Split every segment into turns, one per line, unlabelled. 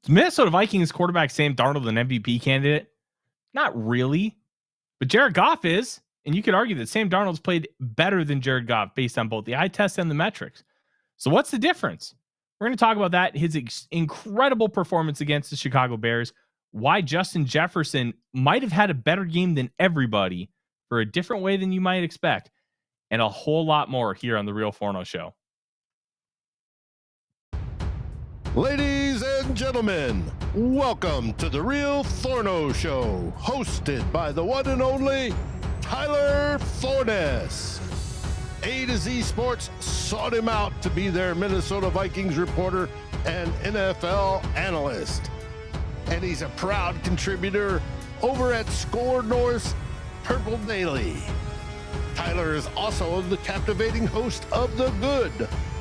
Minnesota Vikings quarterback Sam Darnold an MVP candidate? Not really, but Jared Goff is, and you could argue that Sam Darnold's played better than Jared Goff based on both the eye test and the metrics. So what's the difference? We're going to talk about that, his incredible performance against the Chicago Bears, why Justin Jefferson might have had a better game than everybody for a different way than you might expect, and a whole lot more here on the Real Forno Show.
Ladies and gentlemen, welcome to the Real Forno Show, hosted by the one and only Tyler Forness. A to Z Sports sought him out to be their Minnesota Vikings reporter and NFL analyst. And he's a proud contributor over at SKOL North's Purple Daily. Tyler is also the captivating host of The Good,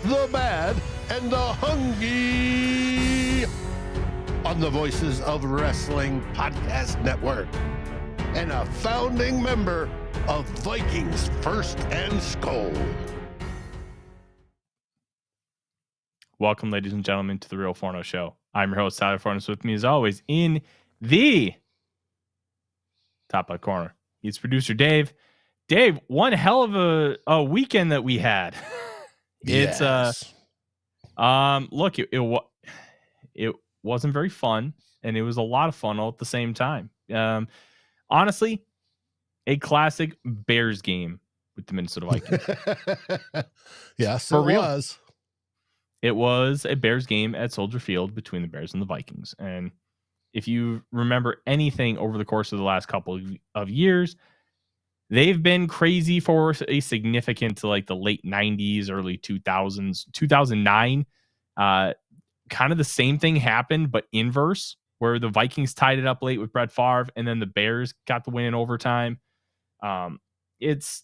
The Bad, and The Hungry on the Voices of Wrestling Podcast Network, and a founding member of Vikings First and SKOL.
Welcome, ladies and gentlemen, to the Real Forno Show. I'm your host, Tyler Forness. With me, as always, in the top left corner, he's producer Dave. Dave, one hell of a weekend that we had.
Yes.
Look, it wasn't very fun, and it was a lot of fun all at the same time. Honestly, a classic Bears game with the Minnesota Vikings.
Yes,
For
it
real.
was.
It was a Bears game at Soldier Field between the Bears and the Vikings. And if you remember anything over the course of the last couple of years, they've been crazy for a significant, like the late 90s, early 2000s, 2009. Kind of the same thing happened, but inverse, where the Vikings tied it up late with Brett Favre, and then the Bears got the win in overtime. It's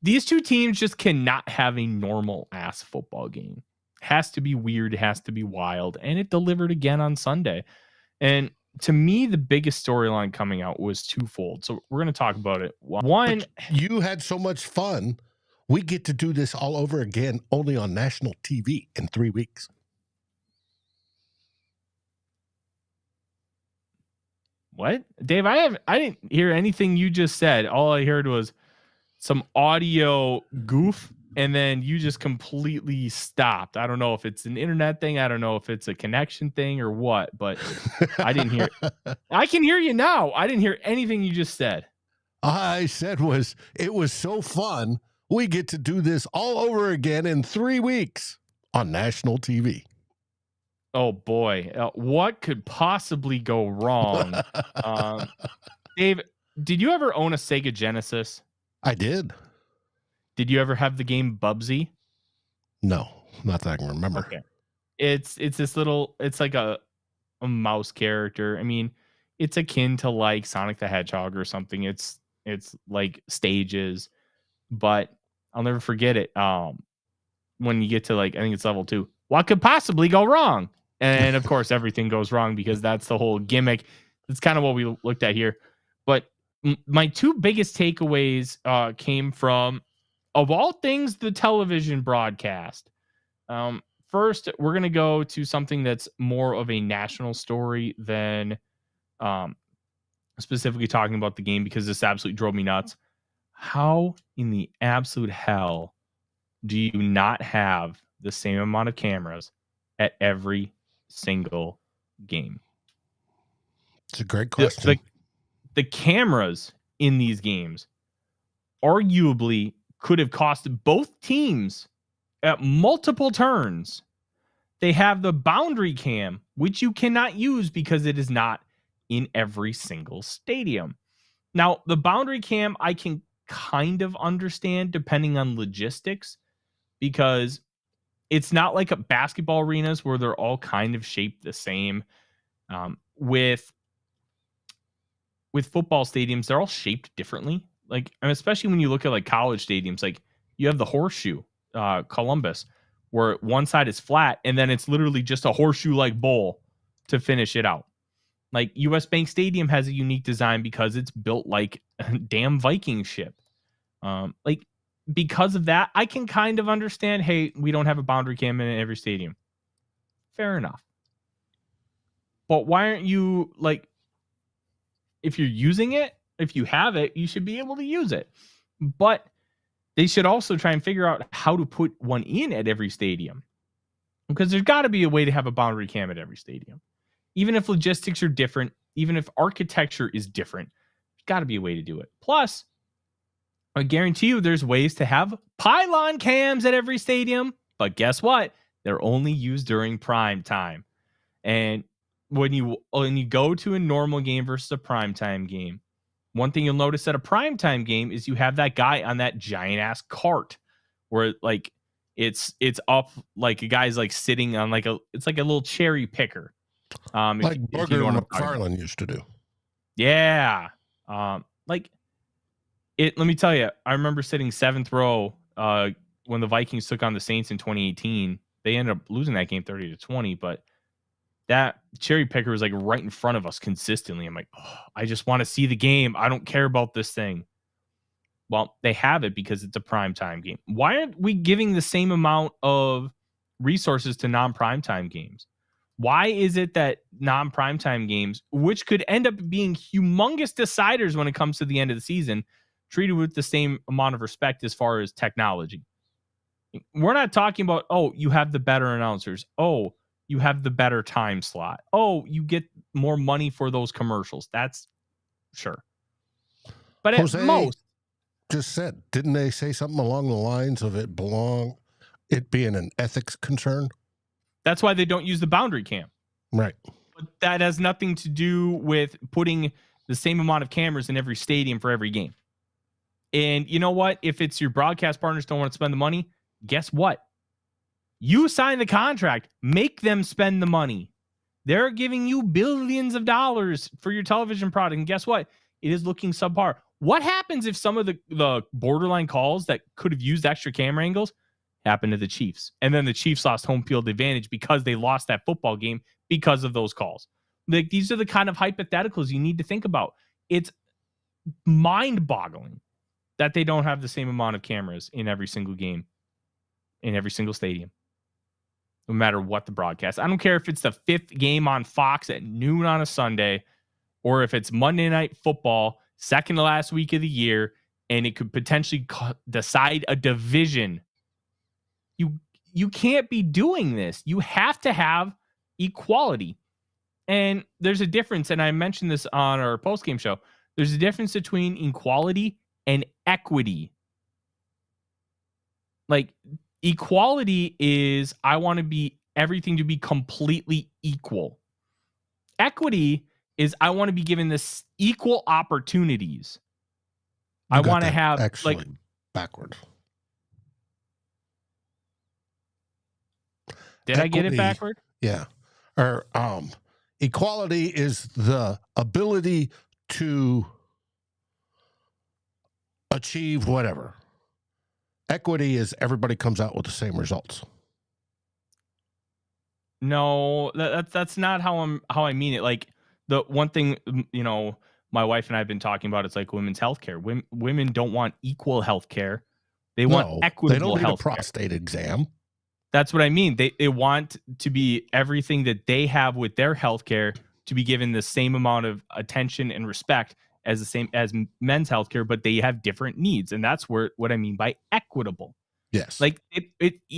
these two teams just cannot have a normal ass football game. Has to be weird, has to be wild, and it delivered again on Sunday. And to me, the biggest storyline coming out was twofold. So we're going to talk about it. One,
But you had so much fun. We get to do this all over again, only on national TV in 3 weeks.
what? Dave, I didn't hear anything you just said. All I heard was some audio goof, and then you just completely stopped. I don't know if it's an internet thing. I don't know if it's a connection thing or what, but I didn't hear. I can hear you now. I didn't hear anything you just said.
I said it was so fun. We get to do this all over again in 3 weeks on national TV.
Oh boy, what could possibly go wrong? Dave, did you ever own a Sega Genesis?
I did.
Did you ever have the game Bubsy?
No, not that I can remember.
Okay. It's this little, it's like a mouse character. I mean, it's akin to like Sonic the Hedgehog or something. It's like stages, but I'll never forget it. When you get to like, I think it's level 2, what could possibly go wrong? And of course, everything goes wrong because that's the whole gimmick. That's kind of what we looked at here. But my two biggest takeaways came from, of all things, the television broadcast. First, we're going to go to something that's more of a national story than specifically talking about the game, because this absolutely drove me nuts. How in the absolute hell do you not have the same amount of cameras at every single game?
It's a great question.
The cameras in these games arguably could have cost both teams at multiple turns. They have the boundary cam, which you cannot use because it is not in every single stadium. Now, the boundary cam I can kind of understand depending on logistics, because it's not like a basketball arenas where they're all kind of shaped the same. With football stadiums, they're all shaped differently. Like, and especially when you look at like college stadiums, like you have the horseshoe, Columbus, where one side is flat and then it's literally just a horseshoe like bowl to finish it out. Like US Bank Stadium has a unique design because it's built like a damn Viking ship. Like, because of that, I can kind of understand, hey, we don't have a boundary cam in every stadium. Fair enough. But why aren't you like, if you're using it, if you have it, you should be able to use it. But they should also try and figure out how to put one in at every stadium, because there's got to be a way to have a boundary cam at every stadium. Even if logistics are different, even if architecture is different, there's got to be a way to do it. Plus, I guarantee you there's ways to have pylon cams at every stadium. But guess what? They're only used during prime time. And when you go to a normal game versus a primetime game, one thing you'll notice at a primetime game is you have that guy on that giant ass cart where like it's up, like a guy's like sitting on it's like a little cherry picker.
Like Burger McFarlane used to do.
Yeah. Let me tell you, I remember sitting 7th row when the Vikings took on the Saints in 2018. They ended up losing that game 30-20, but that cherry picker was like right in front of us consistently. I'm like, oh, I just want to see the game. I don't care about this thing. Well, they have it because it's a primetime game. Why aren't we giving the same amount of resources to non-primetime games? Why is it that non-primetime games, which could end up being humongous deciders when it comes to the end of the season, treated with the same amount of respect as far as technology? We're not talking about, oh, you have the better announcers. Oh, you have the better time slot. Oh, you get more money for those commercials. That's sure. But
Jose
at most,
just said, didn't they say something along the lines of it being an ethics concern?
That's why they don't use the boundary cam.
Right.
But that has nothing to do with putting the same amount of cameras in every stadium for every game. And you know what? If it's your broadcast partners don't want to spend the money, guess what? You sign the contract, make them spend the money. They're giving you billions of dollars for your television product. And guess what? It is looking subpar. What happens if some of the borderline calls that could have used extra camera angles happened to the Chiefs? And then the Chiefs lost home field advantage because they lost that football game because of those calls. Like, these are the kind of hypotheticals you need to think about. It's mind-boggling that they don't have the same amount of cameras in every single game, in every single stadium, no matter what the broadcast. I don't care if it's the 5th game on Fox at noon on a Sunday, or if it's Monday Night Football, second to last week of the year, and it could potentially decide a division. You can't be doing this. You have to have equality. And there's a difference, and I mentioned this on our postgame show. There's a difference between equality and equity. Like, equality is, I want everything to be completely equal. Equity is, I want to be given this equal opportunities. I want to have
actually backwards.
Did I get it backward?
Yeah. Or equality is the ability to achieve whatever. Equity is everybody comes out with the same results.
No, that's not how I mean it. Like, the one thing, my wife and I have been talking about, it's like women's healthcare. Women don't want equal healthcare. They want equitable healthcare. They don't need a
prostate exam.
That's what I mean. They want to be everything that they have with their healthcare to be given the same amount of attention and respect as the same as men's healthcare, but they have different needs, and that's what I mean by equitable.
Yes,
like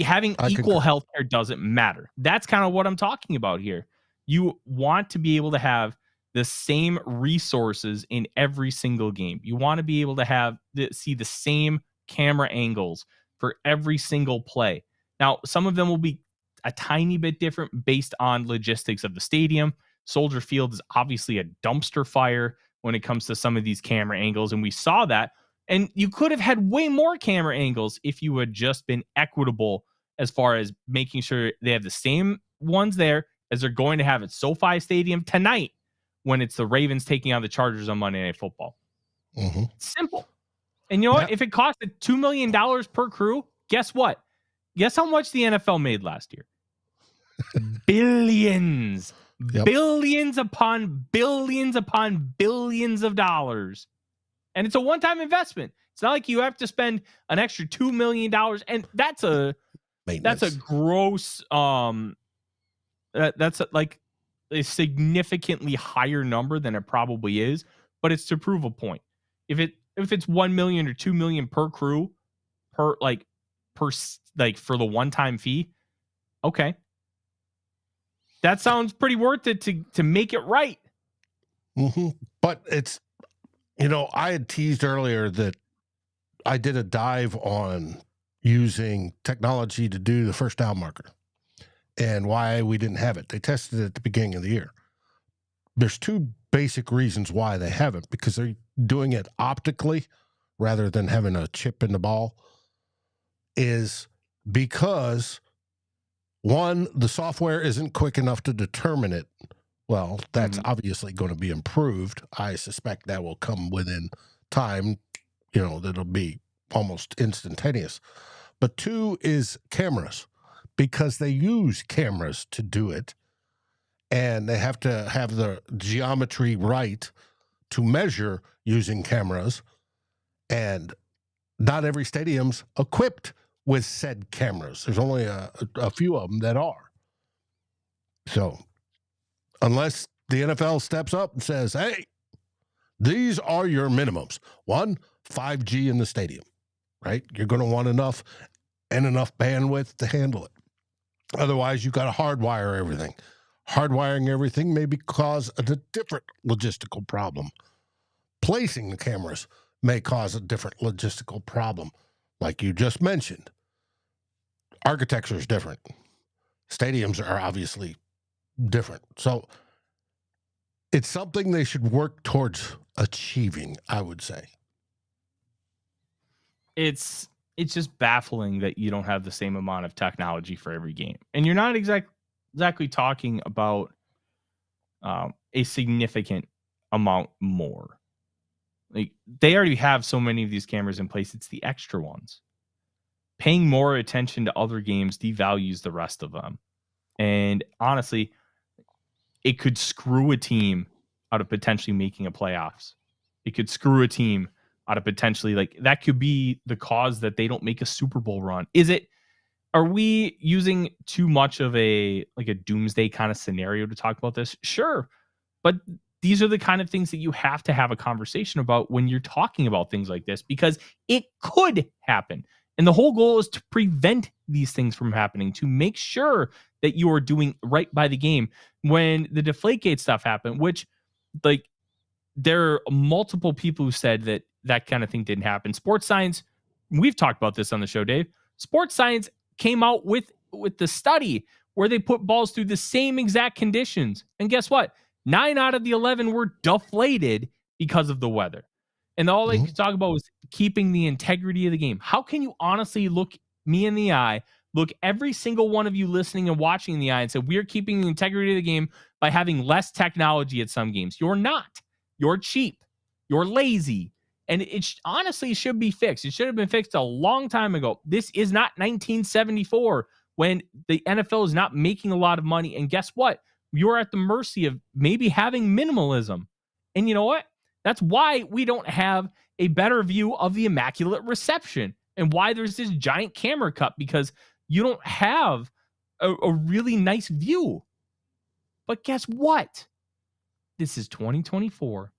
having equal healthcare doesn't matter. That's kind of what I'm talking about here. You want to be able to have the same resources in every single game. You want to be able to see the same camera angles for every single play. Now, some of them will be a tiny bit different based on logistics of the stadium. Soldier Field is obviously a dumpster fire when it comes to some of these camera angles, and we saw that. And you could have had way more camera angles if you had just been equitable as far as making sure they have the same ones there as they're going to have at SoFi Stadium tonight when it's the Ravens taking on the Chargers on Monday Night Football.
Mm-hmm.
Simple. And you know what? If it costed $2 million per crew, guess what? Guess how much the NFL made last year? Billions. Yep. Billions upon billions upon billions of dollars. And it's a one-time investment. It's not like you have to spend an extra $2 million. And that's a gross, that's like a significantly higher number than it probably is, but it's to prove a point. If it's 1 million or 2 million per crew for the one-time fee, okay. That sounds pretty worth it to make it right.
Mm-hmm. But it's, I had teased earlier that I did a dive on using technology to do the first down marker and why we didn't have it. They tested it at the beginning of the year. There's two basic reasons why they haven't, because they're doing it optically rather than having a chip in the ball, is because, one, the software isn't quick enough to determine it. Well, that's obviously going to be improved. I suspect that will come within time, that'll be almost instantaneous. But two is cameras, because they use cameras to do it, and they have to have the geometry right to measure using cameras, and not every stadium's equipped with said cameras. There's only a few of them that are. So unless the NFL steps up and says, hey, these are your minimums. 1, 5G in the stadium, right? You're going to want enough bandwidth to handle it. Otherwise, you've got to hardwire everything. Hardwiring everything may cause a different logistical problem. Placing the cameras may cause a different logistical problem, like you just mentioned. Architecture is different. Stadiums are obviously different. So it's something they should work towards achieving, I would say.
It's just baffling that you don't have the same amount of technology for every game. And you're not exactly talking about a significant amount more. Like, they already have so many of these cameras in place. It's the extra ones. Paying more attention to other games devalues the rest of them. And honestly, it could screw a team out of potentially making a playoffs. It could screw a team out of potentially, that could be the cause that they don't make a Super Bowl run. Are we using too much of a doomsday kind of scenario to talk about this? Sure. But these are the kind of things that you have to have a conversation about when you're talking about things like this, because it could happen. And the whole goal is to prevent these things from happening, to make sure that you are doing right by the game. When the Deflategate stuff happened, which, there are multiple people who said that kind of thing didn't happen. Sports Science, we've talked about this on the show, Dave. Sports Science came out with the study where they put balls through the same exact conditions. And guess what? 9 out of the 11 were deflated because of the weather. And all they could talk about was keeping the integrity of the game. How can you honestly look me in the eye, look every single one of you listening and watching in the eye, and say, we're keeping the integrity of the game by having less technology at some games? You're not. You're cheap. You're lazy. And it honestly should be fixed. It should have been fixed a long time ago. This is not 1974 when the NFL is not making a lot of money. And guess what? You're at the mercy of maybe having minimalism. And you know what? That's why we don't have a better view of the Immaculate Reception and why there's this giant camera cut, because you don't have a really nice view. But guess what? This is 2024.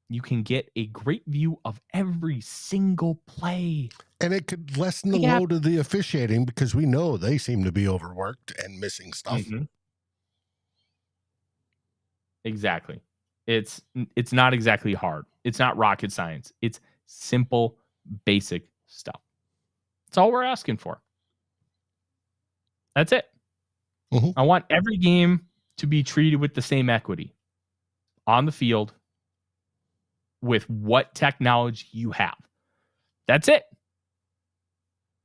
You can get a great view of every single play.
And it could lessen the load of the officiating, because we know they seem to be overworked and missing stuff.
Mm-hmm. Exactly. It's not exactly hard. It's not rocket science. It's simple, basic stuff. That's all we're asking for. That's it.
Mm-hmm.
I want every game to be treated with the same equity on the field with what technology you have. That's it.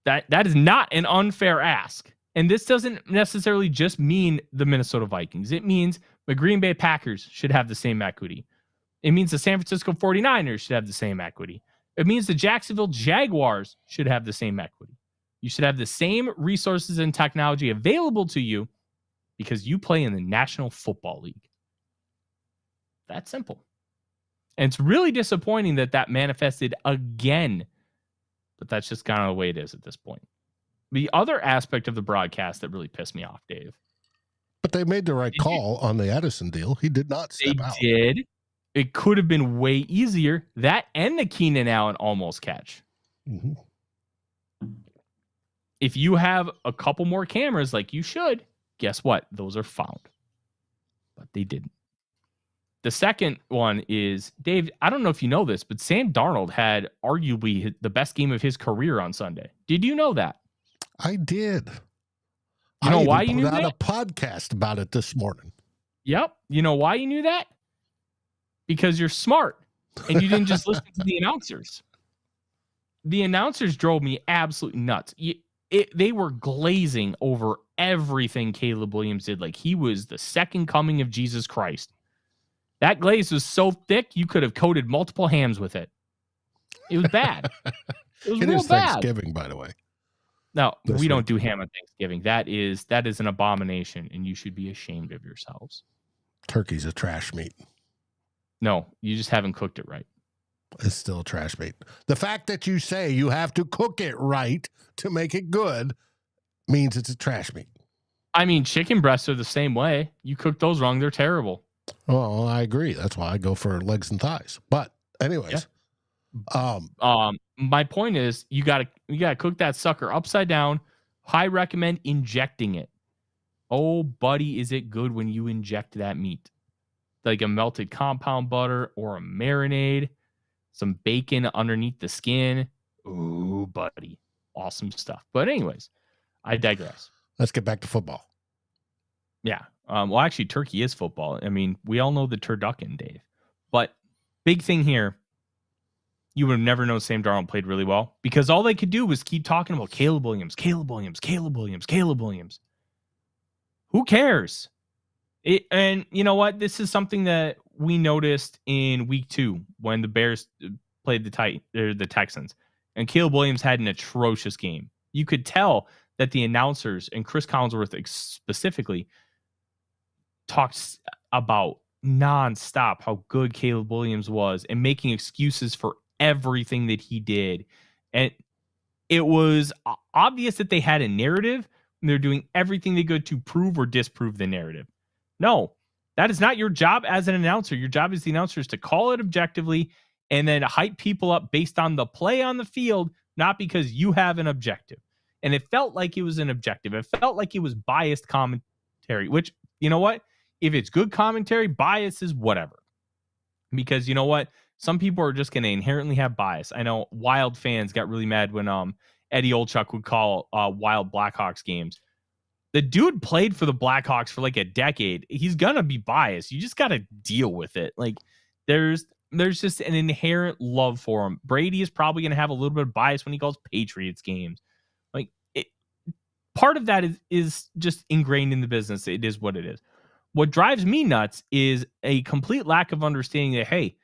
That is not an unfair ask. And this doesn't necessarily just mean the Minnesota Vikings. It means the Green Bay Packers should have the same equity. It means the San Francisco 49ers should have the same equity. It means the Jacksonville Jaguars should have the same equity. You should have the same resources and technology available to you because you play in the National Football League. That's simple. And it's really disappointing that manifested again. But that's just kind of the way it is at this point. The other aspect of the broadcast that really pissed me off, Dave.
But they made the right call on the Edison deal. He did not step out.
They did. It could have been way easier. That and the Keenan Allen almost catch.
Mm-hmm.
If you have a couple more cameras like you should, guess what? Those are found. But they didn't. The second one is, Dave, I don't know if you know this, but Sam Darnold had arguably the best game of his career on Sunday. Did you know that?
I did.
You know why
you
you knew
put out
that?
a podcast about it this morning.
Yep. You know why you knew that? Because you're smart and you didn't just listen to the announcers. The announcers drove me absolutely nuts. They were glazing over everything Caleb Williams did. Like he was the second coming of Jesus Christ. That glaze was so thick, you could have coated multiple hams with it. It was bad. It was real bad.
Thanksgiving, by the way.
No, we don't do ham on Thanksgiving. That is an abomination, and you should be ashamed of yourselves.
Turkey's a trash meat.
No, you just haven't cooked it right.
It's still trash meat. The fact that you say you have to cook it right to make it good means it's a trash meat.
I mean, chicken breasts are the same way. You cook those wrong, they're terrible.
Well, I agree. That's why I go for legs and thighs. But anyways,
my point is you gotta cook that sucker upside down. I recommend injecting it. Oh, buddy, is it good when you inject that meat? Like a melted compound butter or a marinade, some bacon underneath the skin. Ooh, buddy. Awesome stuff. But anyways, I digress.
Let's get back to football.
Yeah. Well, actually, turkey is football. I mean, we all know the turducken, Dave. But big thing here, you would have never known Sam Darnold played really well because all they could do was keep talking about Caleb Williams, Caleb Williams, Caleb Williams, Caleb Williams. Who cares? And you know what? This is something that we noticed in week 2 when the Bears played the Texans, and Caleb Williams had an atrocious game. You could tell that the announcers and Chris Collinsworth specifically talked about nonstop how good Caleb Williams was and making excuses for everything that he did. And it was obvious that they had a narrative and they're doing everything they could to prove or disprove the narrative. No, that is not your job as an announcer. Your job as the announcer is to call it objectively and then hype people up based on the play on the field, not because you have an objective. And it felt like it was an objective. It felt like it was biased commentary, which, you know what? If it's good commentary, bias is whatever. Because you know what? Some people are just going to inherently have bias. I know Wild fans got really mad when Eddie Olchuk would call Wild Blackhawks games. The dude played for the Blackhawks for like a decade. He's going to be biased. You just got to deal with it. Like there's just an inherent love for him. Brady is probably going to have a little bit of bias when he calls Patriots games. Like part of that is just ingrained in the business. It is what it is. What drives me nuts is a complete lack of understanding that, hey,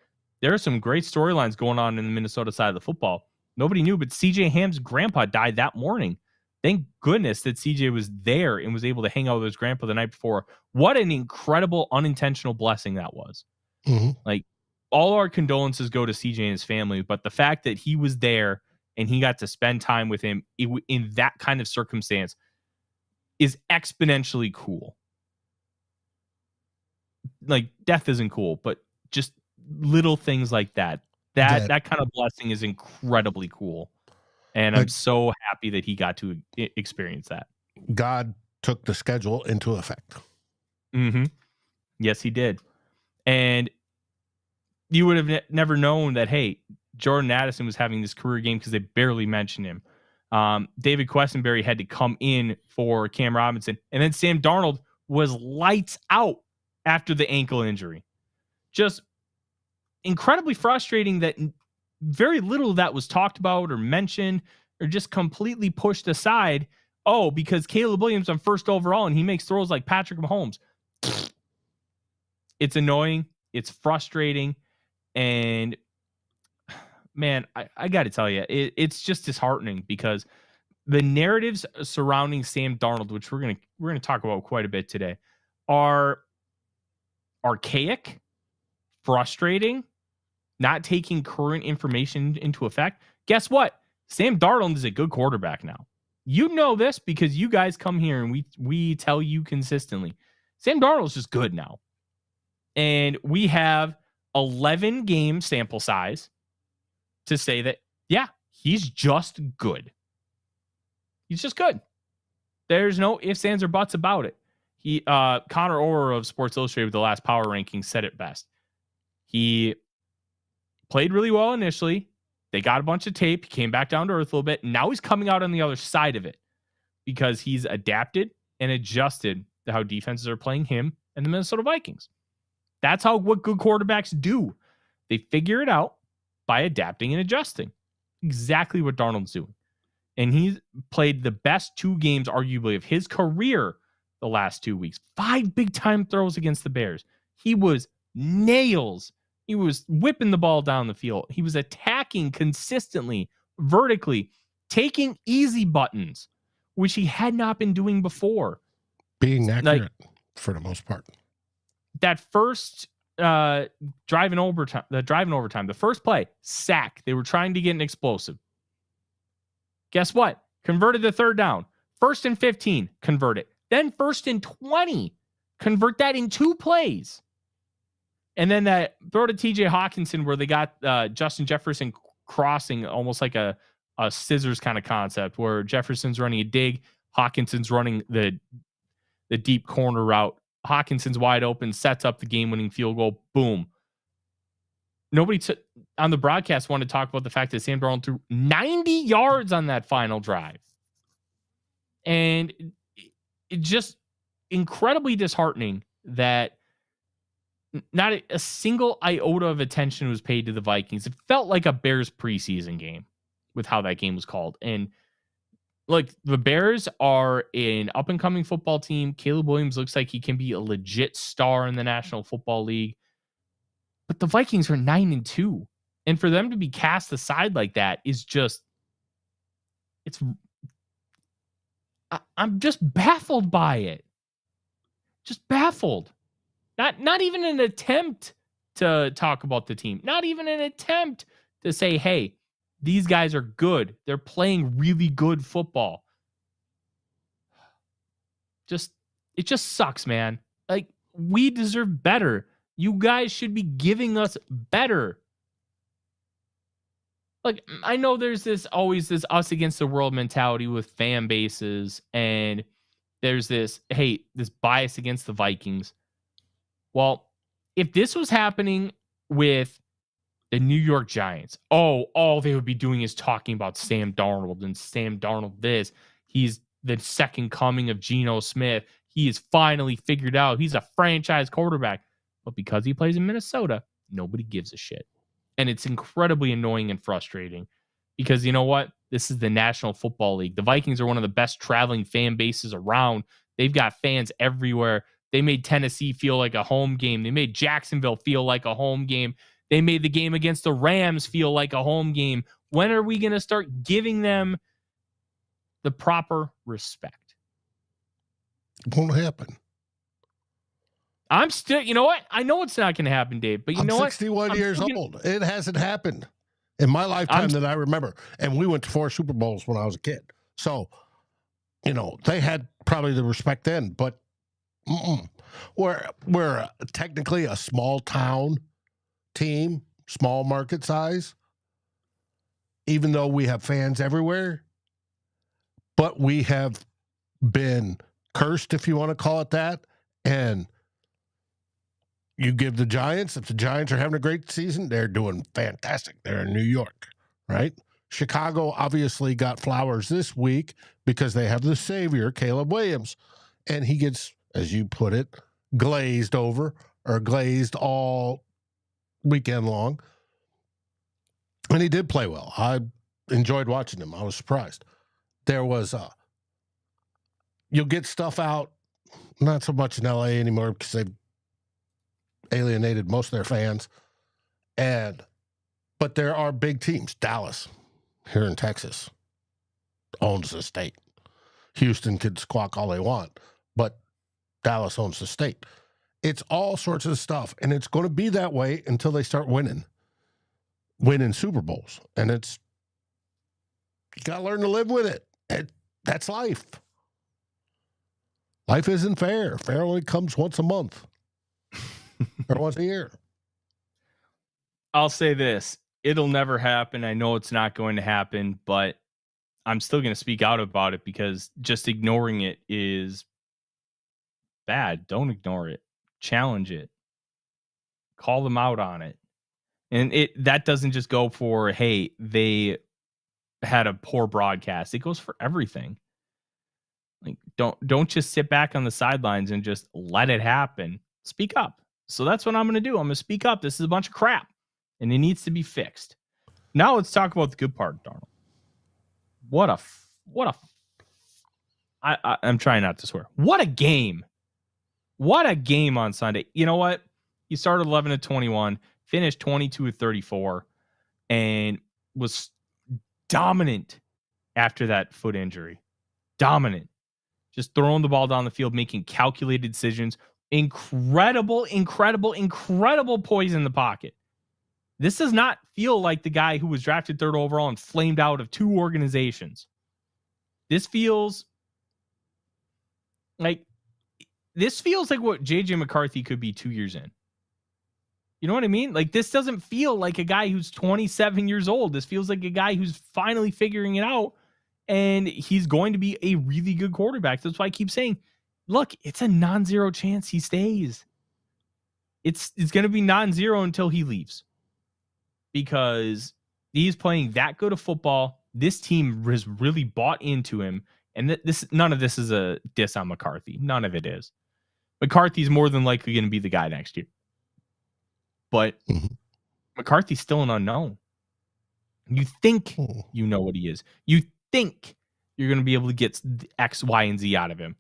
there are some great storylines going on in the Minnesota side of the football. Nobody knew, but CJ Ham's grandpa died that morning. Thank goodness that CJ was there and was able to hang out with his grandpa the night before. What an incredible unintentional blessing that was.
Mm-hmm.
Like, all our condolences go to CJ and his family, but the fact that he was there and he got to spend time with him in that kind of circumstance is exponentially cool. Like, death isn't cool, but just little things like that kind of blessing is incredibly cool. And I'm so happy that he got to experience that.
God took the schedule into effect.
Mm-hmm. Yes, he did. And you would have never known that, hey, Jordan Addison was having this career game because they barely mentioned him. David Questenberry had to come in for Cam Robinson. And then Sam Darnold was lights out after the ankle injury. Just incredibly frustrating that very little of that was talked about or mentioned or just completely pushed aside. Oh, because Caleb Williams on first overall and he makes throws like Patrick Mahomes. It's annoying. It's frustrating. And man, I got to tell you, it's just disheartening because the narratives surrounding Sam Darnold, which we're gonna talk about quite a bit today, are archaic, frustrating, not taking current information into effect. Guess what? Sam Darnold is a good quarterback now. You know this because you guys come here and we tell you consistently. Sam Darnold's just good now. And we have 11 game sample size to say that, yeah, he's just good. He's just good. There's no ifs, ands, or buts about it. Connor Orr of Sports Illustrated with the last power ranking said it best. He played really well initially. They got a bunch of tape. He came back down to earth a little bit. Now he's coming out on the other side of it because he's adapted and adjusted to how defenses are playing him and the Minnesota Vikings. That's what good quarterbacks do. They figure it out by adapting and adjusting. Exactly what Darnold's doing. And he's played the best 2 games, arguably, of his career the last 2 weeks. 5 big-time throws against the Bears. He was nails. He was whipping the ball down the field. He was attacking consistently, vertically, taking easy buttons, which he had not been doing before.
Being accurate for the most part.
That first drive in overtime, the first play, sack. They were trying to get an explosive. Guess what? Converted the 3rd down. 1st and 15, convert it. Then 1st and 20, convert that in 2 plays. And then that throw to TJ Hawkinson where they got Justin Jefferson crossing almost like a scissors kind of concept where Jefferson's running a dig, Hawkinson's running the deep corner route. Hawkinson's wide open, sets up the game-winning field goal. Boom. Nobody on the broadcast wanted to talk about the fact that Sam Darnold threw 90 yards on that final drive. And it just incredibly disheartening that not a single iota of attention was paid to the Vikings. It felt like a Bears preseason game with how that game was called. And look, the Bears are an up-and-coming football team. Caleb Williams looks like he can be a legit star in the National Football League. But the Vikings are 9-2. And for them to be cast aside like that is just, I'm just baffled by it. Just baffled. Not even an attempt to talk about the team. Not even an attempt to say, hey, these guys are good. They're playing really good football. It just sucks, man. Like, we deserve better. You guys should be giving us better. Like, I know there's always this us against the world mentality with fan bases, and there's this bias against the Vikings. Well, if this was happening with the New York Giants, all they would be doing is talking about Sam Darnold and Sam Darnold this. He's the second coming of Geno Smith. He is finally figured out. He's a franchise quarterback. But because he plays in Minnesota, nobody gives a shit. And it's incredibly annoying and frustrating because you know what? This is the National Football League. The Vikings are one of the best traveling fan bases around. They've got fans everywhere. They made Tennessee feel like a home game. They made Jacksonville feel like a home game. They made the game against the Rams feel like a home game. When are we going to start giving them the proper respect?
It won't happen.
I'm still, you know what? I know it's not going to happen, Dave, but you know what?
I'm 61 years old. It hasn't happened in my lifetime that I remember. And we went to 4 Super Bowls when I was a kid. So, they had probably the respect then, but we're technically a small town team, small market size, even though we have fans everywhere. But we have been cursed, if you want to call it that, and you give the Giants, if the Giants are having a great season, they're doing fantastic. They're in New York, right? Chicago obviously got flowers this week because they have the savior, Caleb Williams, and he gets, as you put it, glazed over or glazed all weekend long. And he did play well. I enjoyed watching him. I was surprised. There was you'll get stuff out, not so much in LA anymore because they've alienated most of their fans. But there are big teams. Dallas, here in Texas, owns the state. Houston could squawk all they want, but Dallas owns the state. It's all sorts of stuff, and it's going to be that way until they start winning Super Bowls. And you got to learn to live with it. That's life. Life isn't fair. Fair only comes once a month or once a year.
I'll say this. It'll never happen. I know it's not going to happen, but I'm still going to speak out about it because just ignoring it is bad. Don't ignore it. Challenge it. Call them out on it. And that doesn't just go for, hey, they had a poor broadcast. It goes for everything. Like don't just sit back on the sidelines and just let it happen. Speak up. So that's what I'm going to do. I'm going to speak up. This is a bunch of crap and it needs to be fixed. Now let's talk about the good part, Darnold. I'm trying not to swear. What a game. What a game on Sunday. You know what? He started 11-21, finished 22-34, and was dominant after that foot injury. Dominant. Just throwing the ball down the field, making calculated decisions. Incredible poise in the pocket. This does not feel like the guy who was drafted 3rd overall and flamed out of 2 organizations. This feels like what J.J. McCarthy could be 2 years in. You know what I mean? Like, this doesn't feel like a guy who's 27 years old. This feels like a guy who's finally figuring it out, and he's going to be a really good quarterback. That's why I keep saying, look, it's a non-zero chance he stays. It's going to be non-zero until he leaves because he's playing that good of football. This team has really bought into him, and none of this is a diss on McCarthy. None of it is. McCarthy's more than likely going to be the guy next year. But McCarthy's still an unknown. You think you know what he is. You think you're going to be able to get X, Y, and Z out of him.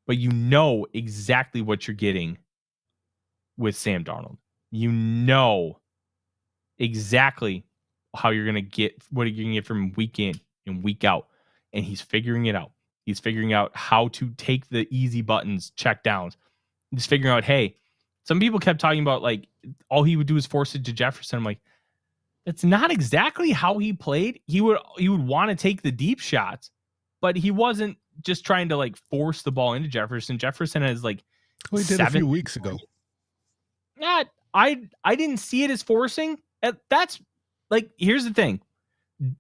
But you know exactly what you're getting with Sam Darnold. You know exactly how you're going to get, what you're going to get from week in and week out. And he's figuring it out. He's figuring out how to take the easy buttons, check downs. He's figuring out, hey, some people kept talking about, like, all he would do is force it to Jefferson. I'm like, that's not exactly how he played. He would want to take the deep shots, but he wasn't just trying to, like, force the ball into Jefferson. Jefferson has, like,
he did a few weeks ago.
Yeah, I didn't see it as forcing. That's, like, here's the thing.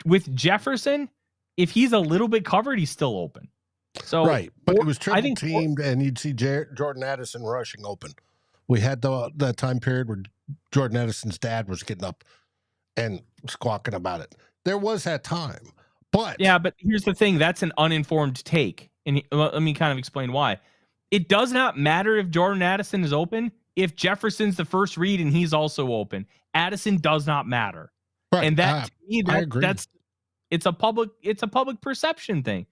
With Jefferson, if he's a little bit covered, he's still open. So
right, but it was triple teamed, and you'd see Jordan Addison rushing open. We had that time period where Jordan Addison's dad was getting up and squawking about it. There was that time. But
here's the thing. That's an uninformed take. And let me kind of explain why. It does not matter if Jordan Addison is open if Jefferson's the first read and he's also open. Addison does not matter.
Right.
And that, to me,
I agree.
It's a public perception thing.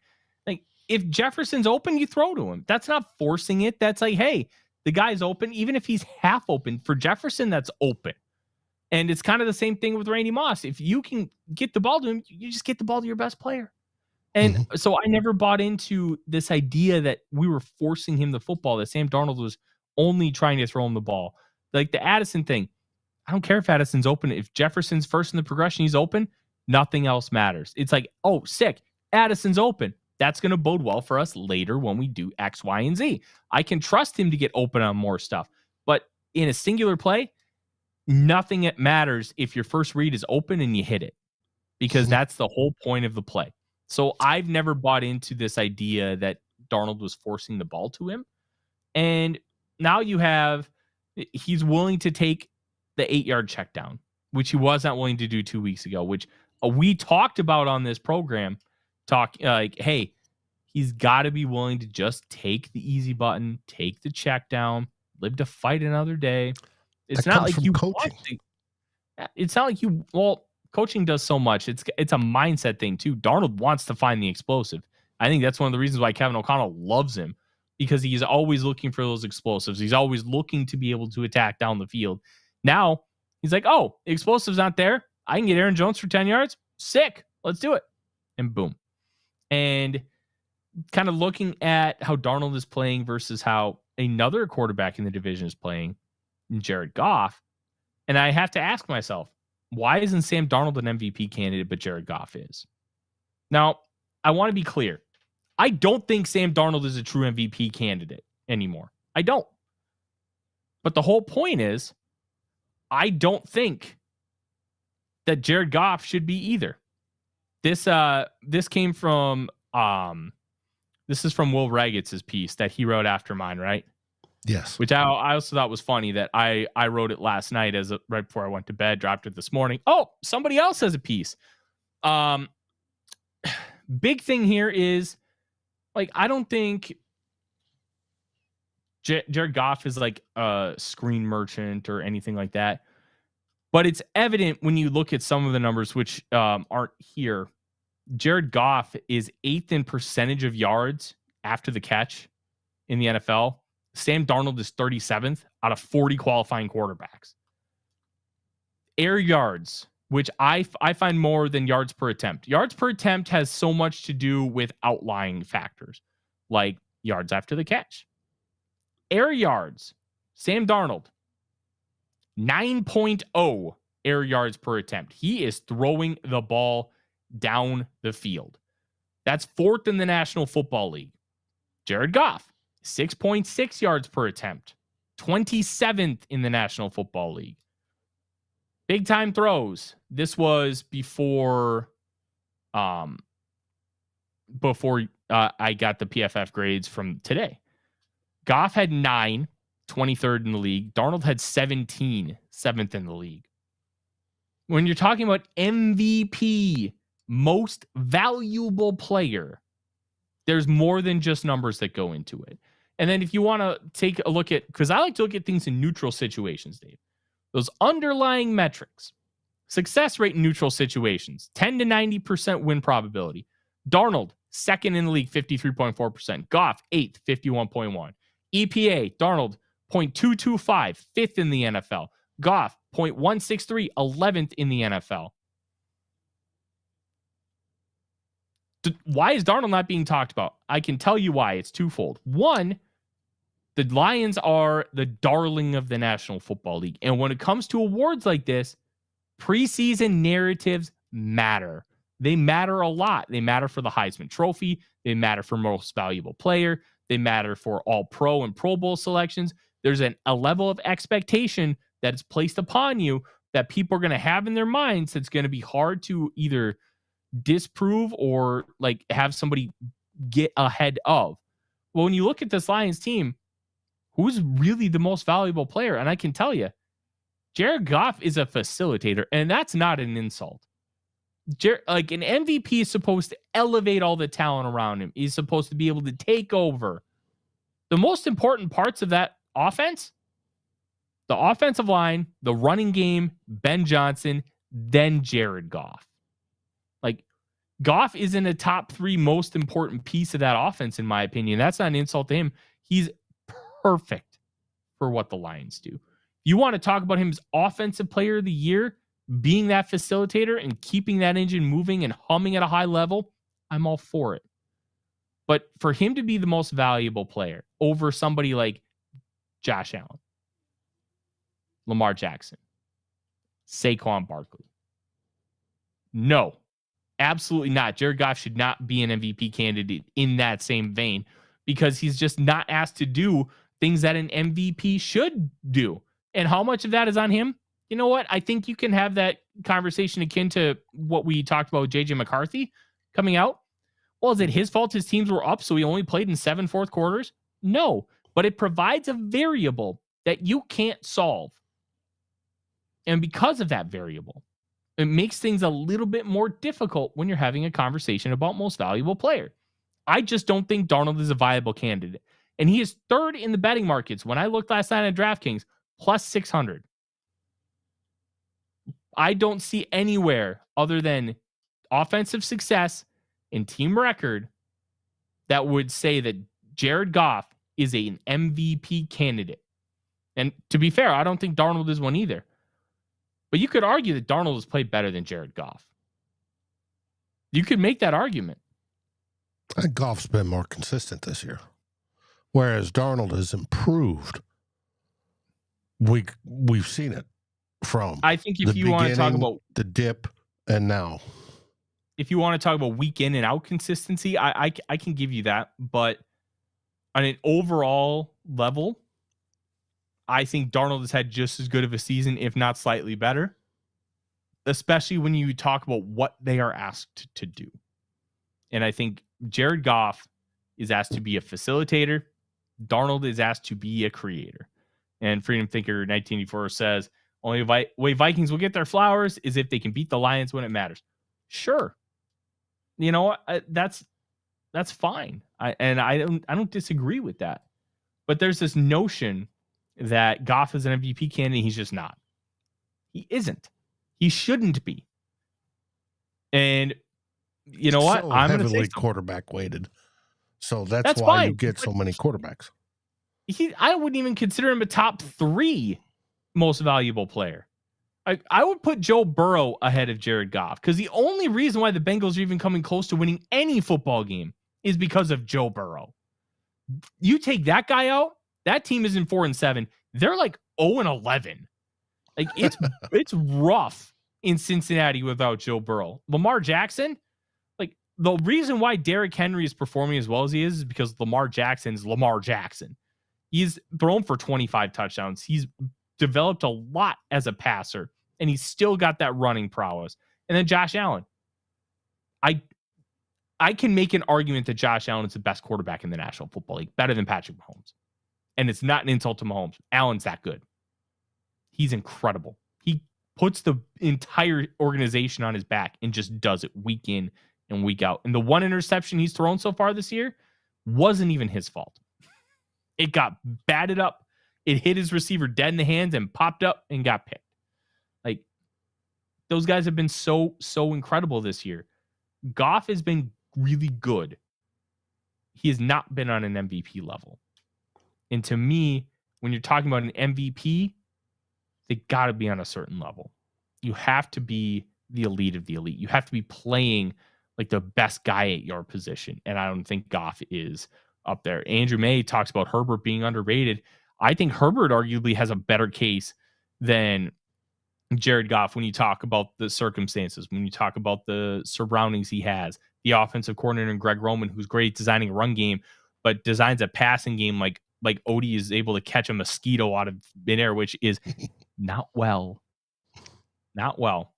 Like, if Jefferson's open, you throw to him. That's not forcing it. That's like, hey, the guy's open, even if he's half open. For Jefferson, that's open. And it's kind of the same thing with Randy Moss. If you can get the ball to him, you just get the ball to your best player. And so I never bought into this idea that we were forcing him the football, that Sam Darnold was only trying to throw him the ball. Like the Addison thing, I don't care if Addison's open. If Jefferson's first in the progression, he's open, nothing else matters. It's like, oh, sick, Addison's open. That's going to bode well for us later when we do X, Y, and Z. I can trust him to get open on more stuff. But in a singular play, nothing matters if your first read is open and you hit it, because that's the whole point of the play. So I've never bought into this idea that Darnold was forcing the ball to him. And now he's willing to take the 8-yard check down, which he was not willing to do 2 weeks ago, which we talked about on this program. Hey, he's got to be willing to just take the easy button, take the check down, live to fight another day. It's not like you coaching. It's not like you. Well, coaching does so much. It's a mindset thing too. Darnold wants to find the explosive. I think that's one of the reasons why Kevin O'Connell loves him, because he's always looking for those explosives. He's always looking to be able to attack down the field. Now he's like, oh, the explosive's not there. I can get Aaron Jones for 10 yards. Sick. Let's do it. And boom. And kind of looking at how Darnold is playing versus how another quarterback in the division is playing, Jared Goff. And I have to ask myself, why isn't Sam Darnold an MVP candidate, but Jared Goff is? Now, I want to be clear. I don't think Sam Darnold is a true MVP candidate anymore. I don't. But the whole point is, I don't think that Jared Goff should be either. This came from this is from Will Ragitz's piece that he wrote after mine, right?
Yes.
Which I also thought was funny that I wrote it last night right before I went to bed, dropped it this morning. Oh, somebody else has a piece. Big thing here is, like, I don't think Jared Goff is like a screen merchant or anything like that. But it's evident when you look at some of the numbers, which aren't here. Jared Goff is 8th in percentage of yards after the catch in the NFL. Sam Darnold is 37th out of 40 qualifying quarterbacks. Air yards, which I find more than yards per attempt. Yards per attempt has so much to do with outlying factors, like yards after the catch. Air yards, Sam Darnold, 9.0 air yards per attempt. He is throwing the ball down the field. That's 4th in the National Football League. Jared Goff, 6.6 yards per attempt, 27th in the National Football League. Big time throws. This was before I got the PFF grades from today. Goff had 9, 23rd in the league. Darnold had 17, 7th in the league. When you're talking about MVP, most valuable player, there's more than just numbers that go into it. And then if you want to take a look at, because I like to look at things in neutral situations, Dave, those underlying metrics, success rate in neutral situations, 10 to 90% win probability. Darnold, 2nd in the league, 53.4%. Goff, 8th, 51.1. EPA, Darnold, 0.225, 5th in the NFL. Goff, 0.163, 11th in the NFL. Why is Darnold not being talked about? I can tell you why. It's twofold. One, the Lions are the darling of the National Football League. And when it comes to awards like this, preseason narratives matter. They matter a lot. They matter for the Heisman Trophy. They matter for most valuable player. They matter for all pro and Pro Bowl selections. There's a level of expectation that is placed upon you that people are going to have in their minds that's going to be hard to either disprove or like have somebody get ahead of. Well, when you look at this Lions team, who's really the most valuable player? And I can tell you, Jared Goff is a facilitator, and that's not an insult. Like an MVP is supposed to elevate all the talent around him. He's supposed to be able to take over. The most important parts of that offense, the offensive line, the running game, Ben Johnson, then Jared Goff. Like, Goff isn't a top 3 most important piece of that offense, in my opinion. That's not an insult to him. He's perfect for what the Lions do. You want to talk about him as offensive player of the year, being that facilitator and keeping that engine moving and humming at a high level, I'm all for it. But for him to be the most valuable player over somebody like Josh Allen, Lamar Jackson, Saquon Barkley, no, absolutely not. Jared Goff should not be an MVP candidate in that same vein because he's just not asked to do things that an MVP should do. And how much of that is on him? You know what? I think you can have that conversation akin to what we talked about with JJ McCarthy coming out. Well, is it his fault his teams were up, so he only played in 7 fourth quarters? No, but it provides a variable that you can't solve. And because of that variable, it makes things a little bit more difficult when you're having a conversation about most valuable player. I just don't think Darnold is a viable candidate. And he is 3rd in the betting markets. When I looked last night at DraftKings, plus 600. I don't see anywhere other than offensive success and team record that would say that Jared Goff is an MVP candidate. And to be fair, I don't think Darnold is one either. But you could argue that Darnold has played better than Jared Goff. You could make that argument.
I think Goff's been more consistent this year, whereas Darnold has improved. We've seen it from.
I think if you want to talk about
the dip and now.
if you want to talk about week in and out consistency, I can give you that. But on an overall level, I think Darnold has had just as good of a season, if not slightly better, especially when you talk about what they are asked to do. And I think Jared Goff is asked to be a facilitator. Darnold is asked to be a creator. And Freedom Thinker 1984 says, only way Vikings will get their flowers is if they can beat the Lions when it matters. Sure. You know what? That's fine. I don't disagree with that. But there's this notion that Goff is an MVP candidate. He's just not. He isn't. He shouldn't be. And you know what?
So
I'm going to say
quarterback weighted. So that's why
fine.
You get so many quarterbacks.
I wouldn't even consider him a top 3 most valuable player. I would put Joe Burrow ahead of Jared Goff, because the only reason why the Bengals are even coming close to winning any football game is because of Joe Burrow. You take that guy out, that team is in 4-7. They're like 0-11. Like it's rough in Cincinnati without Joe Burrow. Lamar Jackson, like the reason why Derrick Henry is performing as well as he is because Lamar Jackson is Lamar Jackson. He's thrown for 25 touchdowns. He's developed a lot as a passer, and he's still got that running prowess. And then Josh Allen. I can make an argument that Josh Allen is the best quarterback in the National Football League, better than Patrick Mahomes. And it's not an insult to Mahomes. Allen's that good. He's incredible. He puts the entire organization on his back and just does it week in and week out. And the one interception he's thrown so far this year wasn't even his fault. It got batted up. It hit his receiver dead in the hands and popped up and got picked. Like, those guys have been so incredible this year. Goff has been really good. He has not been on an MVP level. And to me, when you're talking about an MVP, they got to be on a certain level. You have to be the elite of the elite. You have to be playing like the best guy at your position. And I don't think Goff is up there. Andrew May talks about Herbert being underrated. I think Herbert arguably has a better case than Jared Goff when you talk about the circumstances, when you talk about the surroundings he has, the offensive coordinator and Greg Roman, who's great designing a run game, but designs a passing game like Odie is able to catch a mosquito out of midair, which is not well. Not well.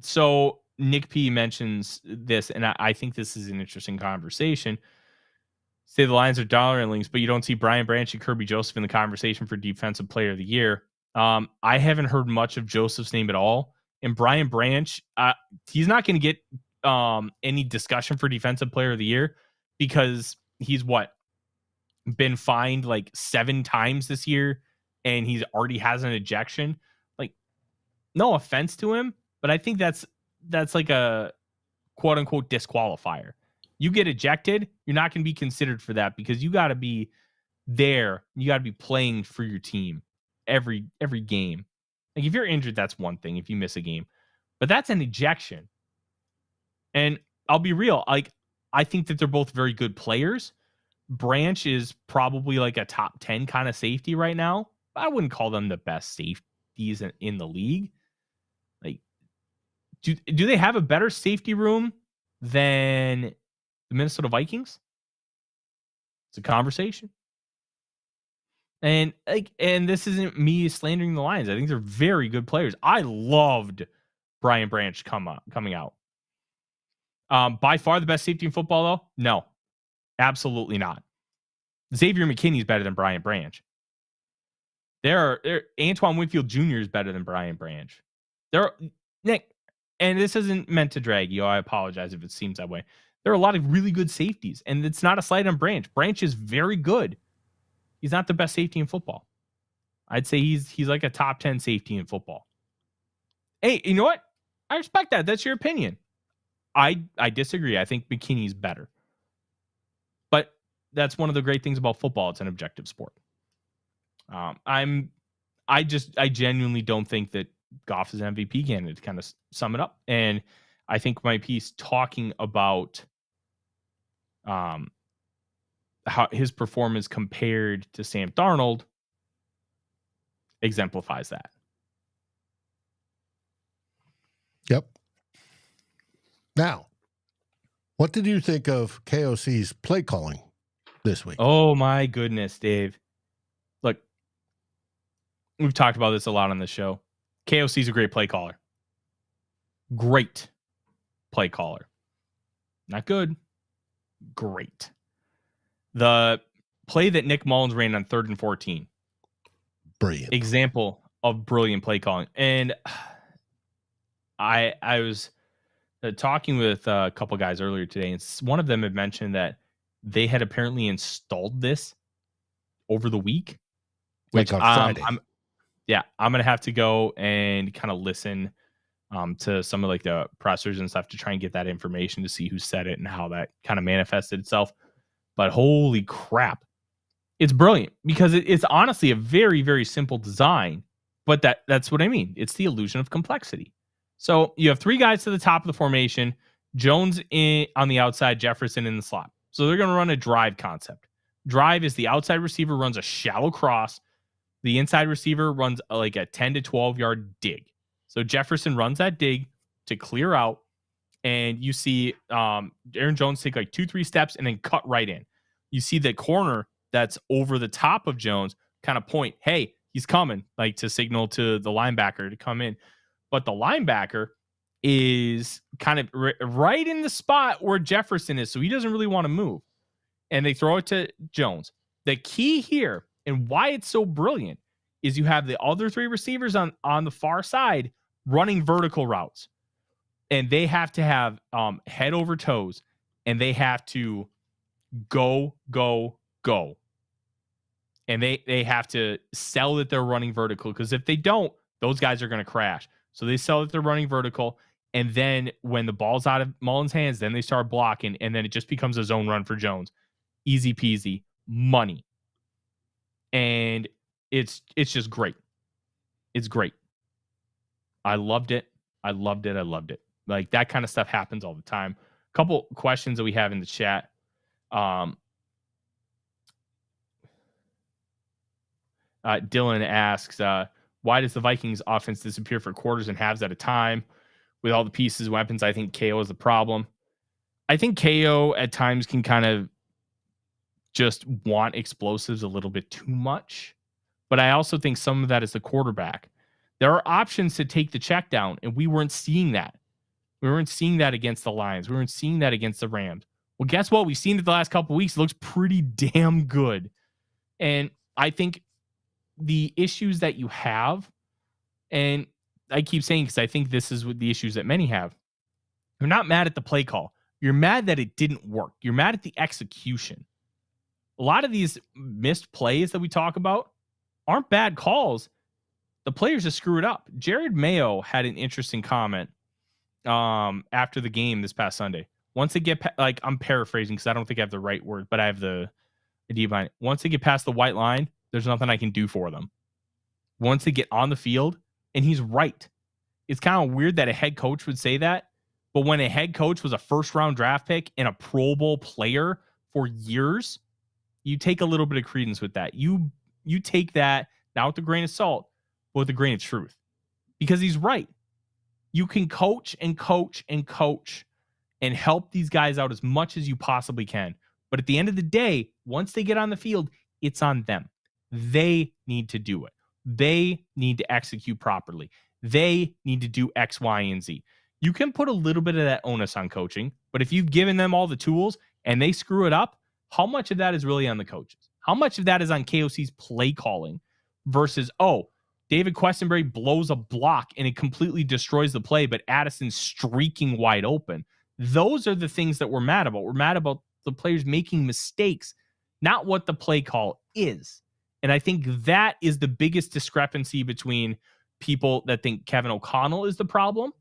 So Nick P mentions this, and I think this is an interesting conversation. Say the Lions are darlings, but you don't see Brian Branch and Kirby Joseph in the conversation for Defensive Player of the Year. I haven't heard much of Joseph's name at all. And Brian Branch, he's not going to get any discussion for Defensive Player of the Year because he's been fined like 7 times this year, and he's already has an ejection. Like, no offense to him, but I think that's like a quote unquote disqualifier. You get ejected, you're not going to be considered for that because you got to be there. You got to be playing for your team every game. Like, if you're injured, that's one thing. If you miss a game, but that's an ejection. And I'll be real. Like, I think that they're both very good players. Branch is probably like a top 10 kind of safety right now. I wouldn't call them the best safeties in the league. Like, do they have a better safety room than the Minnesota Vikings? It's a conversation. And this isn't me slandering the Lions. I think they're very good players. I loved Brian Branch coming out. By far the best safety in football, though? No, absolutely not. Xavier McKinney is better than Brian Branch. Antoine Winfield Jr. is better than Brian Branch. Nick, and this isn't meant to drag you. I apologize if it seems that way. There are a lot of really good safeties, and it's not a slight on Branch. Branch is very good. He's not the best safety in football. I'd say he's like a top 10 safety in football. Hey, you know what? I respect that. That's your opinion. I disagree. I think McKinney's better. But that's one of the great things about football. It's an objective sport. I genuinely don't think that Goff is an MVP candidate, to kind of sum it up. And I think my piece talking about how his performance compared to Sam Darnold exemplifies that.
Yep. Now, what did you think of KOC's play calling this week?
Oh my goodness, Dave. Look, we've talked about this a lot on the show. KOC's a great play caller. Great play caller. Not good. Great. The play that Nick Mullins ran on 3rd and 14.
Brilliant.
Example of brilliant play calling. And I was talking with a couple guys earlier today, and one of them had mentioned that they had apparently installed this over the week.
Like on Friday.
I'm going to have to go and kind of listen to some of like the pressers and stuff to try and get that information to see who said it and how that kind of manifested itself. But holy crap, it's brilliant because it's honestly a very, very simple design. But that's what I mean. It's the illusion of complexity. So you have 3 guys to the top of the formation, Jones on the outside, Jefferson in the slot. So they're going to run a drive concept. Drive is the outside receiver runs a shallow cross. The inside receiver runs like a 10 to 12 yard dig. So Jefferson runs that dig to clear out. And you see Aaron Jones take like 2-3 steps and then cut right in. You see the corner that's over the top of Jones kind of point, hey, he's coming, like to signal to the linebacker to come in. But the linebacker is kind of right in the spot where Jefferson is, so he doesn't really want to move. And they throw it to Jones. The key here and why it's so brilliant is you have the other 3 receivers on the far side running vertical routes. And they have to have head over toes, and they have to go. And they have to sell that they're running vertical, because if they don't, those guys are going to crash. So they sell that they're running vertical, and then when the ball's out of Mullins' hands, then they start blocking, and then it just becomes a zone run for Jones. Easy peasy, money. And it's just great. It's great. I loved it. Like, that kind of stuff happens all the time. A couple questions that we have in the chat. Dylan asks, why does the Vikings offense disappear for quarters and halves at a time? With all the pieces, weapons, I think KO is the problem. I think KO at times can kind of just want explosives a little bit too much. But I also think some of that is the quarterback. There are options to take the check down, and we weren't seeing that. We weren't seeing that against the Lions. We weren't seeing that against the Rams. Well, guess what? We've seen it the last couple of weeks. It looks pretty damn good. And I think the issues that you have, and I keep saying, because I think this is what the issues that many have, you're not mad at the play call. You're mad that it didn't work. You're mad at the execution. A lot of these missed plays that we talk about aren't bad calls. The players just screw it up. Jared Mayo had an interesting comment after the game this past Sunday. Once they get, like, I'm paraphrasing because I don't think I have the right word, but I have the idea behind it. Once they get past the white line, there's nothing I can do for them. Once they get on the field, and he's right. It's kind of weird that a head coach would say that, but when a head coach was a first-round draft pick and a Pro Bowl player for years, you take a little bit of credence with that. You take that, not with a grain of salt, but with a grain of truth. Because he's right. You can coach and coach and coach and help these guys out as much as you possibly can. But at the end of the day, once they get on the field, it's on them. They need to do it. They need to execute properly. They need to do X, Y, and Z. You can put a little bit of that onus on coaching, but if you've given them all the tools and they screw it up, how much of that is really on the coaches? How much of that is on KOC's play calling versus, David Questenberry blows a block and it completely destroys the play, but Addison's streaking wide open. Those are the things that we're mad about. We're mad about the players making mistakes, not what the play call is. And I think that is the biggest discrepancy between people that think Kevin O'Connell is the problem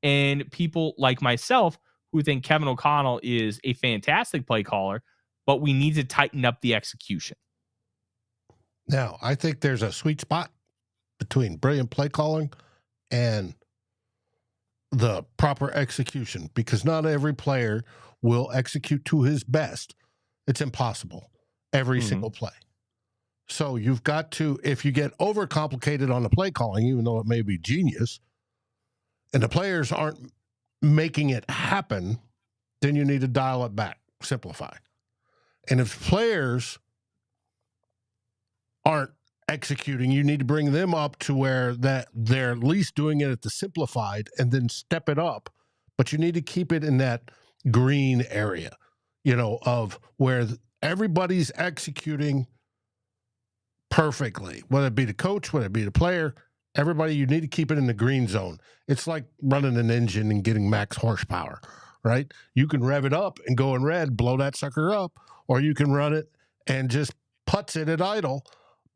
and people like myself who think Kevin O'Connell is a fantastic play caller, but we need to tighten up the execution.
Now, I think there's a sweet spot between brilliant play calling and the proper execution, because not every player will execute to his best. It's impossible every single play. So you've got to, if you get overcomplicated on the play calling, even though it may be genius, and the players aren't making it happen, then you need to dial it back, simplify. And if players aren't executing, you need to bring them up to where that they're at least doing it at the simplified and then step it up. But you need to keep it in that green area, of where everybody's executing perfectly, whether it be the coach, whether it be the player, everybody, you need to keep it in the green zone. It's like running an engine and getting max horsepower, right? You can rev it up and go in red, blow that sucker up, or you can run it and just putz it at idle,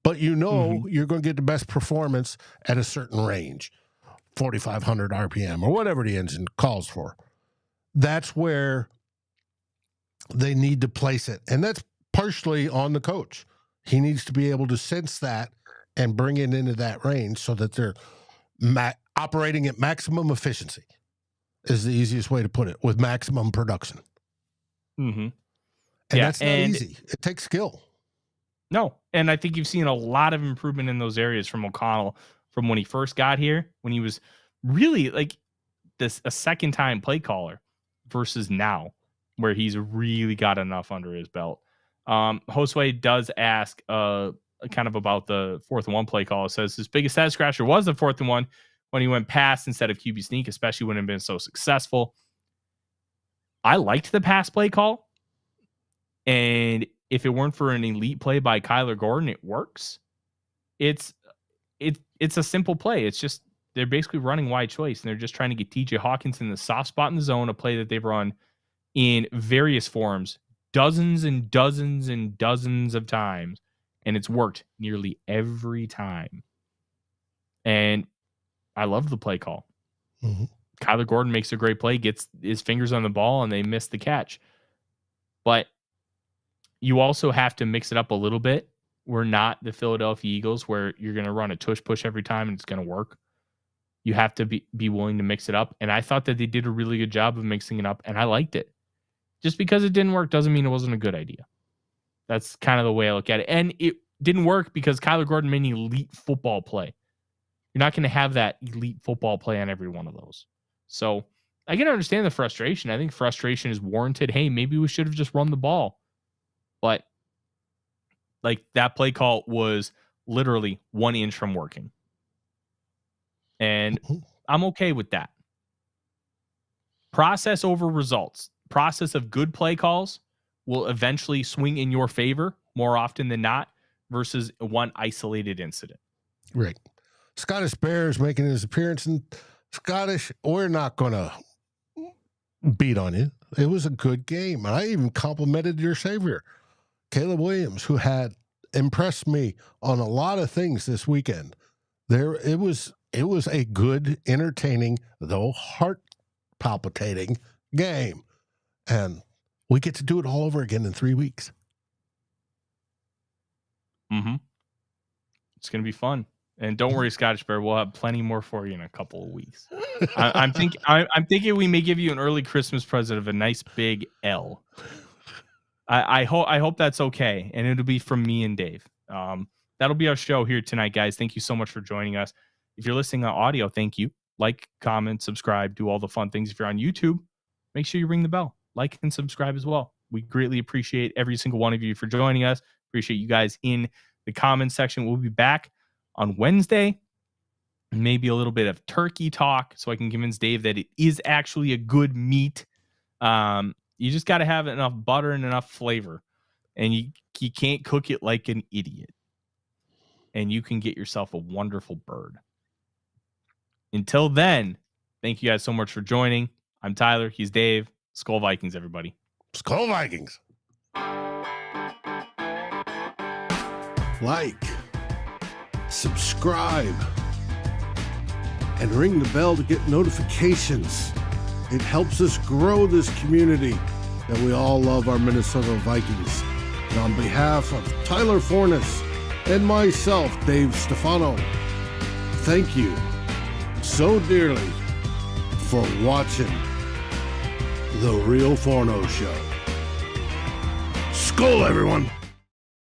but you're going to get the best performance at a certain range, 4,500 RPM or whatever the engine calls for. That's where they need to place it. And that's partially on the coach. He needs to be able to sense that and bring it into that range so that they're operating at maximum efficiency is the easiest way to put it, with maximum production.
Mm-hmm.
And that's not easy. It takes skill.
No. And I think you've seen a lot of improvement in those areas from O'Connell from when he first got here, when he was really like a second-time play caller versus now, where he's really got enough under his belt. Josue does ask kind of about the 4th and 1 play call. It says his biggest head scratcher was the 4th and 1 when he went pass instead of QB sneak, especially when it had been so successful. I liked the pass play call. And if it weren't for an elite play by Kyler Gordon, it works. It's a simple play. It's just they're basically running wide choice, and they're just trying to get TJ Hawkins in the soft spot in the zone, a play that they've run in various forms, dozens and dozens and dozens of times, and it's worked nearly every time. And I love the play call. Mm-hmm. Kyler Gordon makes a great play, gets his fingers on the ball, and they miss the catch. But you also have to mix it up a little bit. We're not the Philadelphia Eagles where you're going to run a tush push every time and it's going to work. You have to be willing to mix it up. And I thought that they did a really good job of mixing it up, and I liked it. Just because it didn't work doesn't mean it wasn't a good idea. That's kind of the way I look at it. And it didn't work because Kyler Gordon made an elite football play. You're not going to have that elite football play on every one of those. So I can understand the frustration. I think frustration is warranted. Hey, maybe we should have just run the ball. But like that play call was literally 1 inch from working. And I'm okay with that. Process over results. Process of good play calls will eventually swing in your favor more often than not versus one isolated incident.
Right. Scottish Bears making his appearance, and Scottish, we're not going to beat on you. It was a good game. And I even complimented your savior, Caleb Williams, who had impressed me on a lot of things this weekend. It was a good, entertaining, though heart palpitating game. And we get to do it all over again in 3 weeks.
Mm-hmm. It's going to be fun. And don't worry, Scottish Bear, we'll have plenty more for you in a couple of weeks. I'm thinking we may give you an early Christmas present of a nice big L. I hope that's okay, and it'll be from me and Dave. That'll be our show here tonight, guys. Thank you so much for joining us. If you're listening on audio, thank you. Like, comment, subscribe, do all the fun things. If you're on YouTube, make sure you ring the bell. Like and subscribe as well. We greatly appreciate every single one of you for joining us. Appreciate you guys in the comments section. We'll be back on Wednesday. Maybe a little bit of turkey talk so I can convince Dave that it is actually a good meat. You just got to have enough butter and enough flavor. And you can't cook it like an idiot. And you can get yourself a wonderful bird. Until then, thank you guys so much for joining. I'm Tyler. He's Dave. SKOL Vikings, everybody.
SKOL Vikings. Like, subscribe, and ring the bell to get notifications. It helps us grow this community that we all love, our Minnesota Vikings. And on behalf of Tyler Forness and myself, Dave Stefano, thank you so dearly for watching the Real Forno Show. SKOL, everyone!